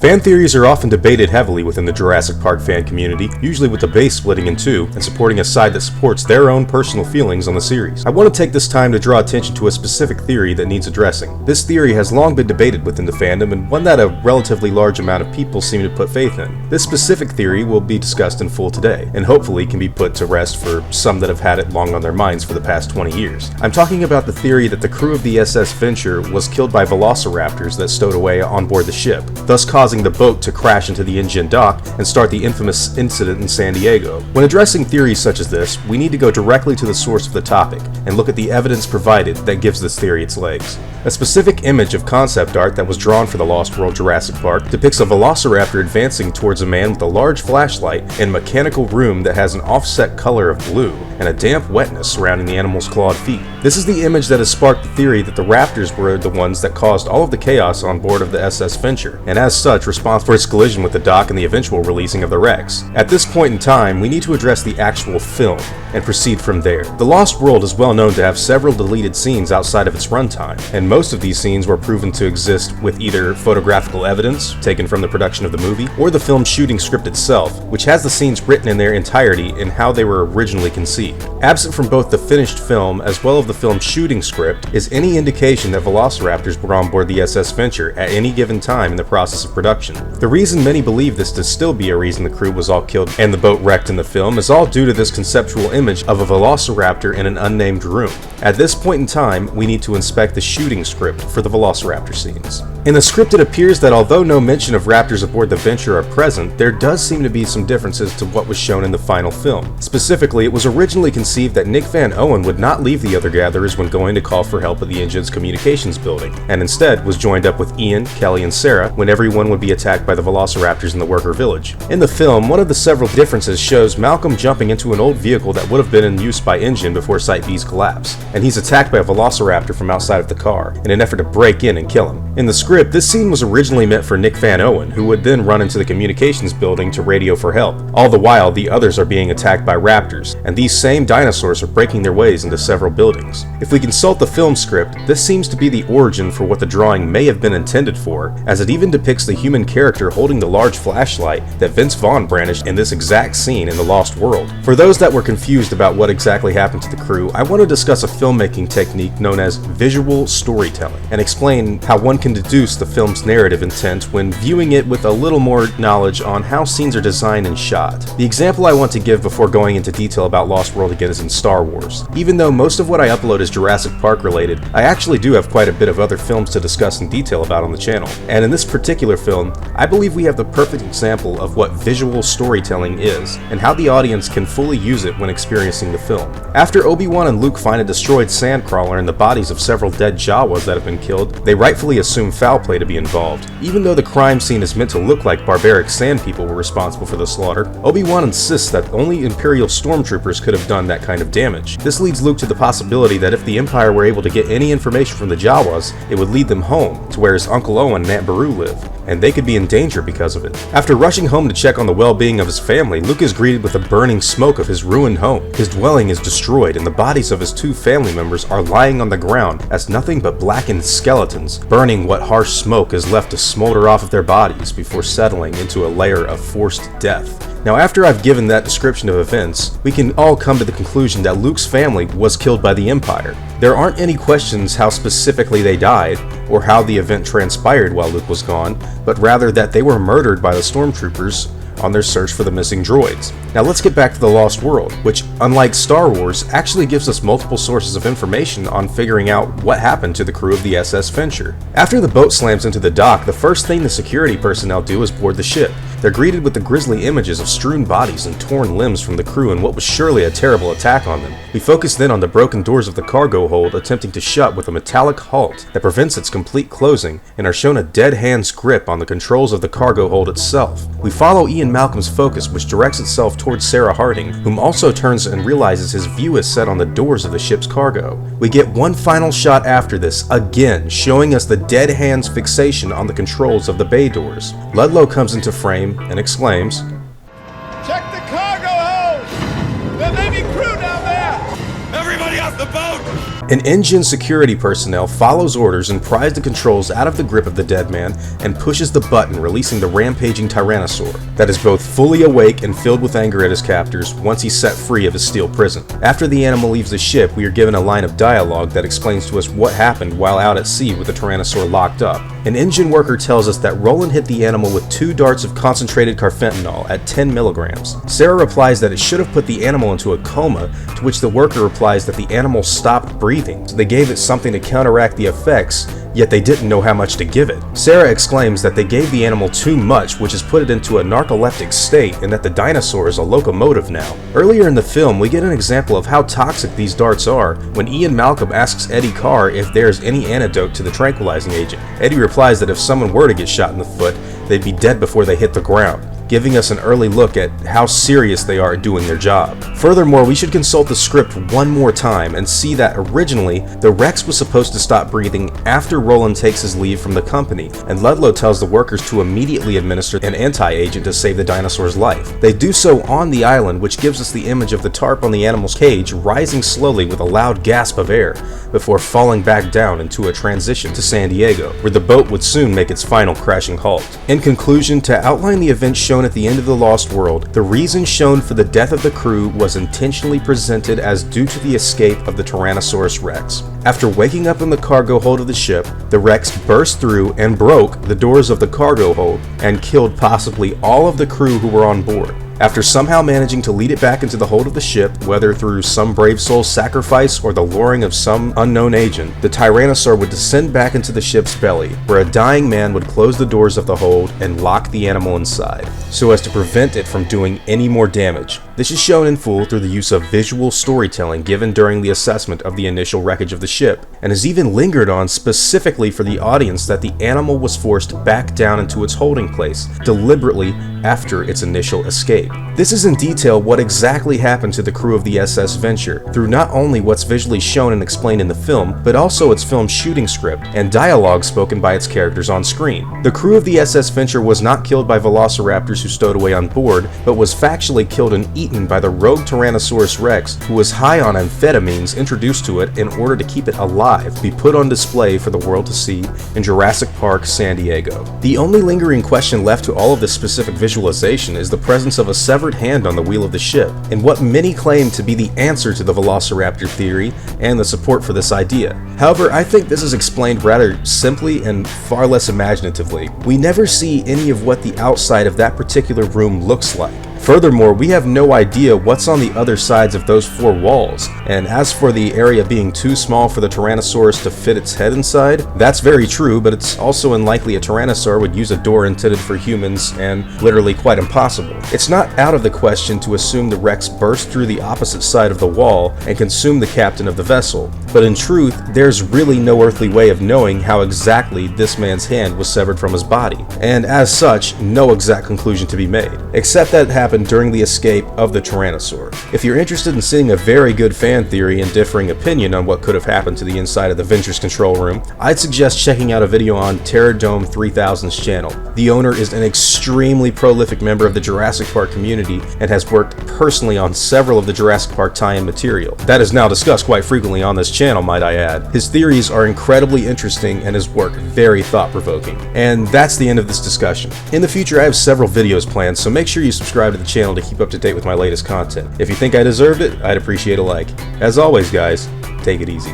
Fan theories are often debated heavily within the Jurassic Park fan community, usually with the base splitting in two and supporting a side that supports their own personal feelings on the series. I want to take this time to draw attention to a specific theory that needs addressing. This theory has long been debated within the fandom and one that a relatively large amount of people seem to put faith in. This specific theory will be discussed in full today, and hopefully can be put to rest for some that have had it long on their minds for the past 20 years. I'm talking about the theory that the crew of the SS Venture was killed by Velociraptors that stowed away on board the ship, thus causing the boat to crash into the InGen dock and start the infamous incident in San Diego. When addressing theories such as this, we need to go directly to the source of the topic and look at the evidence provided that gives this theory its legs. A specific image of concept art that was drawn for the Lost World Jurassic Park depicts a velociraptor advancing towards a man with a large flashlight in a mechanical room that has an offset color of blue and a damp wetness surrounding the animal's clawed feet. This is the image that has sparked the theory that the raptors were the ones that caused all of the chaos on board of the SS Venture, and as such responsible for its collision with the dock and the eventual releasing of the wrecks. At this point in time, we need to address the actual film and proceed from there. The Lost World is well known to have several deleted scenes outside of its runtime, and most of these scenes were proven to exist with either photographical evidence taken from the production of the movie, or the film's shooting script itself, which has the scenes written in their entirety and how they were originally conceived. Absent from both the finished film as well as the film's shooting script is any indication that Velociraptors were on board the SS Venture at any given time in the process of production. The reason many believe this to still be a reason the crew was all killed and the boat wrecked in the film is all due to this conceptual image of a Velociraptor in an unnamed room. At this point in time, we need to inspect the shooting script for the Velociraptor scenes. In the script, it appears that although no mention of raptors aboard the Venture are present, there does seem to be some differences to what was shown in the final film. Specifically, it was originally conceived that Nick Van Owen would not leave the other gatherers when going to call for help at the InGen's communications building, and instead was joined up with Ian, Kelly, and Sarah when everyone would be attacked by the Velociraptors in the worker village. In the film, one of the several differences shows Malcolm jumping into an old vehicle that would have been in use by InGen before Site B's collapse, and he's attacked by a Velociraptor from outside of the car in an effort to break in and kill him. In the script, this scene was originally meant for Nick Van Owen, who would then run into the communications building to radio for help. All the while, the others are being attacked by raptors, and these same dinosaurs are breaking their ways into several buildings. If we consult the film script, this seems to be the origin for what the drawing may have been intended for, as it even depicts the human character holding the large flashlight that Vince Vaughn brandished in this exact scene in the Lost World. For those that were confused about what exactly happened to the crew, I want to discuss a filmmaking technique known as visual storytelling, and explain how one can deduce the film's narrative intent when viewing it with a little more knowledge on how scenes are designed and shot. The example I want to give before going into detail about Lost World again is in Star Wars. Even though most of what I upload is Jurassic Park related, I actually do have quite a bit of other films to discuss in detail about on the channel. And in this particular film, I believe we have the perfect example of what visual storytelling is, and how the audience can fully use it when experiencing the film. After Obi-Wan and Luke find a destroyed sandcrawler and the bodies of several dead Jawas that have been killed, they rightfully assume foul play to be involved. Even though the crime scene is meant to look like barbaric sand people were responsible for the slaughter, Obi-Wan insists that only Imperial stormtroopers could have done that kind of damage. This leads Luke to the possibility that if the Empire were able to get any information from the Jawas, it would lead them home, to where his Uncle Owen and Aunt Beru live, and they could be in danger because of it. After rushing home to check on the well-being of his family, Luke is greeted with the burning smoke of his ruined home. His dwelling is destroyed, and the bodies of his two family members are lying on the ground as nothing but blackened skeletons, burning what harsh smoke is left to smolder off of their bodies before settling into a layer of forced death. Now, after I've given that description of events, we can all come to the conclusion that Luke's family was killed by the Empire. There aren't any questions how specifically they died, or how the event transpired while Luke was gone, but rather that they were murdered by the stormtroopers on their search for the missing droids. Now let's get back to the Lost World, which, unlike Star Wars, actually gives us multiple sources of information on figuring out what happened to the crew of the SS Venture. After the boat slams into the dock, the first thing the security personnel do is board the ship. They're greeted with the grisly images of strewn bodies and torn limbs from the crew in what was surely a terrible attack on them. We focus then on the broken doors of the cargo hold attempting to shut with a metallic halt that prevents its complete closing, and are shown a dead hand's grip on the controls of the cargo hold itself. We follow Ian Malcolm's focus, which directs itself towards Sarah Harding, whom also turns and realizes his view is set on the doors of the ship's cargo. We get one final shot after this, again showing us the dead hand's fixation on the controls of the bay doors. Ludlow comes into frame and exclaims, "Check the cargo hold! There may be crew down there! Everybody off the boat!" An InGen security personnel follows orders and pries the controls out of the grip of the dead man and pushes the button, releasing the rampaging Tyrannosaur that is both fully awake and filled with anger at his captors once he's set free of his steel prison. After the animal leaves the ship, we are given a line of dialogue that explains to us what happened while out at sea with the Tyrannosaur locked up. An InGen worker tells us that Roland hit the animal with 2 darts of concentrated carfentanil at 10 milligrams. Sarah replies that it should have put the animal into a coma, to which the worker replies that the animal stopped breathing, so they gave it something to counteract the effects, yet they didn't know how much to give it. Sarah exclaims that they gave the animal too much, which has put it into a narcoleptic state, and that the dinosaur is a locomotive now. Earlier in the film, we get an example of how toxic these darts are when Ian Malcolm asks Eddie Carr if there's any antidote to the tranquilizing agent. Eddie replies that if someone were to get shot in the foot, they'd be dead before they hit the ground, giving us an early look at how serious they are at doing their job. Furthermore, we should consult the script one more time and see that originally, the Rex was supposed to stop breathing after Roland takes his leave from the company, and Ludlow tells the workers to immediately administer an anti-agent to save the dinosaur's life. They do so on the island, which gives us the image of the tarp on the animal's cage rising slowly with a loud gasp of air, before falling back down into a transition to San Diego, where the boat would soon make its final crashing halt. In conclusion, to outline the events shown at the end of The Lost World, the reason shown for the death of the crew was intentionally presented as due to the escape of the Tyrannosaurus Rex. After waking up in the cargo hold of the ship, the Rex burst through and broke the doors of the cargo hold and killed possibly all of the crew who were on board. After somehow managing to lead it back into the hold of the ship, whether through some brave soul's sacrifice or the luring of some unknown agent, the Tyrannosaur would descend back into the ship's belly, where a dying man would close the doors of the hold and lock the animal inside, so as to prevent it from doing any more damage. This is shown in full through the use of visual storytelling given during the assessment of the initial wreckage of the ship, and is even lingered on specifically for the audience that the animal was forced back down into its holding place, deliberately after its initial escape. This is in detail what exactly happened to the crew of the SS Venture, through not only what's visually shown and explained in the film, but also its film shooting script and dialogue spoken by its characters on screen. The crew of the SS Venture was not killed by velociraptors who stowed away on board, but was factually killed and eaten by the rogue Tyrannosaurus Rex, who was high on amphetamines introduced to it in order to keep it alive, be put on display for the world to see in Jurassic Park, San Diego. The only lingering question left to all of this specific visualization is the presence of a severed hand on the wheel of the ship, and what many claim to be the answer to the Velociraptor theory and the support for this idea. However, I think this is explained rather simply and far less imaginatively. We never see any of what the outside of that particular room looks like. Furthermore, we have no idea what's on the other sides of those 4 walls, and as for the area being too small for the Tyrannosaurus to fit its head inside, that's very true, but it's also unlikely a Tyrannosaur would use a door intended for humans, and literally quite impossible. It's not out of the question to assume the Rex burst through the opposite side of the wall and consumed the captain of the vessel, but in truth, there's really no earthly way of knowing how exactly this man's hand was severed from his body, and as such, no exact conclusion to be made, except that it happened during the escape of the Tyrannosaur. If you're interested in seeing a very good fan theory and differing opinion on what could have happened to the inside of the Venture's control room, I'd suggest checking out a video on Terradome 3000's channel. The owner is an extremely prolific member of the Jurassic Park community and has worked personally on several of the Jurassic Park tie-in material. That is now discussed quite frequently on this channel, might I add. His theories are incredibly interesting and his work very thought-provoking. And that's the end of this discussion. In the future, I have several videos planned, so make sure you subscribe to the channel to keep up to date with my latest content. If you think I deserved it, I'd appreciate a like. As always, guys, take it easy.